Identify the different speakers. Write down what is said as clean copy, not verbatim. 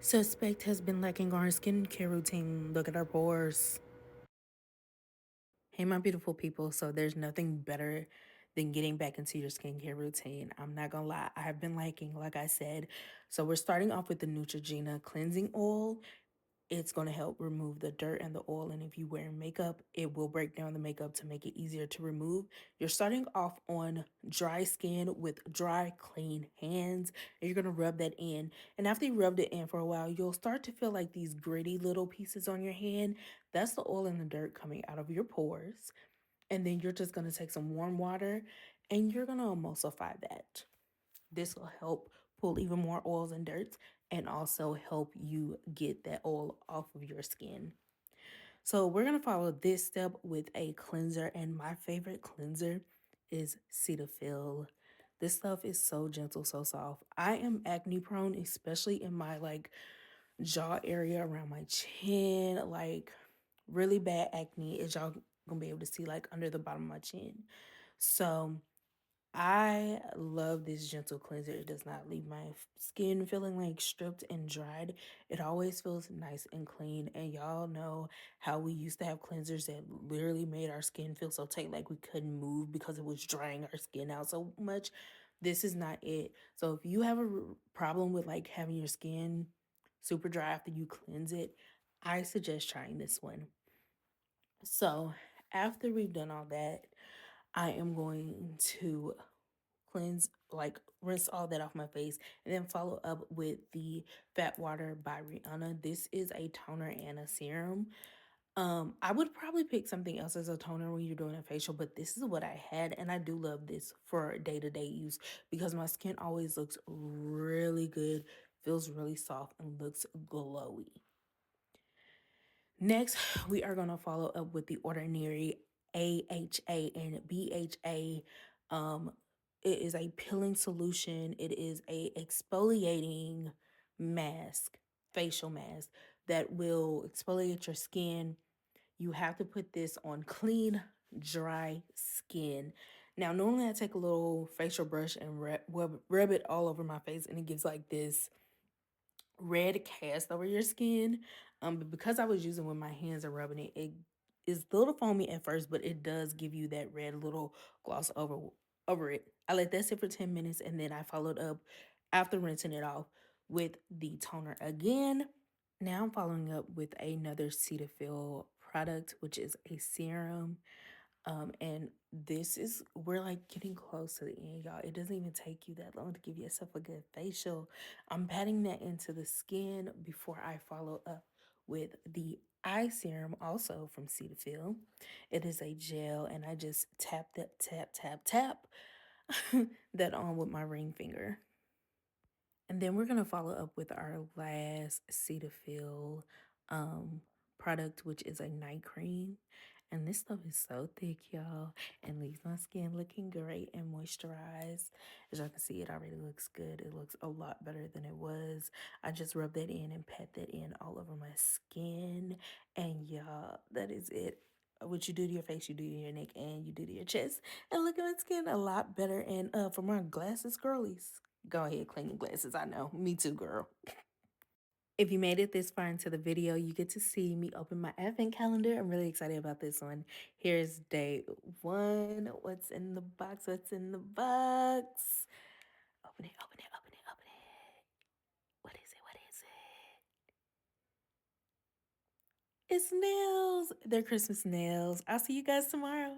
Speaker 1: Suspect has been lacking our skincare routine. Look at our pores. Hey, my beautiful people. So, there's nothing better than getting back into your skincare routine. I'm not gonna lie, I have been liking, like I said. So, we're starting off with the Neutrogena cleansing oil. It's going to help remove the dirt and the oil. And if you wear makeup, it will break down the makeup to make it easier to remove. You're starting off on dry skin with dry, clean hands. And you're going to rub that in. And after you rubbed it in for a while, you'll start to feel like these gritty little pieces on your hand. That's the oil and the dirt coming out of your pores. And then you're just going to take some warm water and you're going to emulsify that. This will help pull even more oils and dirts and also help you get that oil off of your skin. So we're going to follow this step with a cleanser, and my favorite cleanser is Cetaphil. This stuff is so gentle, so soft. I am acne prone, especially in my jaw area around my chin, like really bad acne, as y'all gonna be able to see like under the bottom of my chin. So I love this gentle cleanser. It does not leave my skin feeling like stripped and dried. It always feels nice and clean. And y'all know how we used to have cleansers that literally made our skin feel so tight, like we couldn't move because it was drying our skin out so much. This is not it. So if you have a problem with like having your skin super dry after you cleanse it, I suggest trying this one. So after we've done all that, I am going to cleanse, like rinse all that off my face, and then follow up with the Fat Water by Rihanna. This is a toner and a serum. I would probably pick something else as a toner when you're doing a facial, but this is what I had, and I do love this for day-to-day use because my skin always looks really good, feels really soft, and looks glowy. Next, we are going to follow up with the Ordinary AHA and BHA. It is a peeling solution. It is a exfoliating mask, facial mask that will exfoliate your skin. You have to put this on clean, dry skin. Now, normally I take a little facial brush and rub it all over my face, and it gives like this red cast over your skin. But because I was using with my hands and rubbing it, it is a little foamy at first, but it does give you that red little gloss over it. I let that sit for 10 minutes, and then I followed up after rinsing it off with the toner again. Now I'm following up with another Cetaphil product, which is a serum. And this is, we're like getting close to the end, y'all. It doesn't even take you that long to give yourself a good facial. I'm patting that into the skin before I follow up with the eye serum, also from Cetaphil. It is a gel, and I just tap that, tap that on with my ring finger. And then we're going to follow up with our last Cetaphil um, product, which is a night cream. And this stuff is so thick, y'all, and leaves my skin looking great and moisturized. As y'all can see, it already looks good. It looks a lot better than it was. I just rubbed that in and pat that in all over my skin. And y'all, that is it. What you do to your face, you do to your neck, and you do to your chest. And look at my skin a lot better. And for my glasses, girlies, go ahead, clean your glasses. I know. Me too, girl. If you made it this far into the video, you get to see me open my advent calendar. I'm really excited about this one. Here's day one. What's in the box? What's in the box? Open it, open it, open it, open it. What is it? What is it? It's nails. They're Christmas nails. I'll see you guys tomorrow.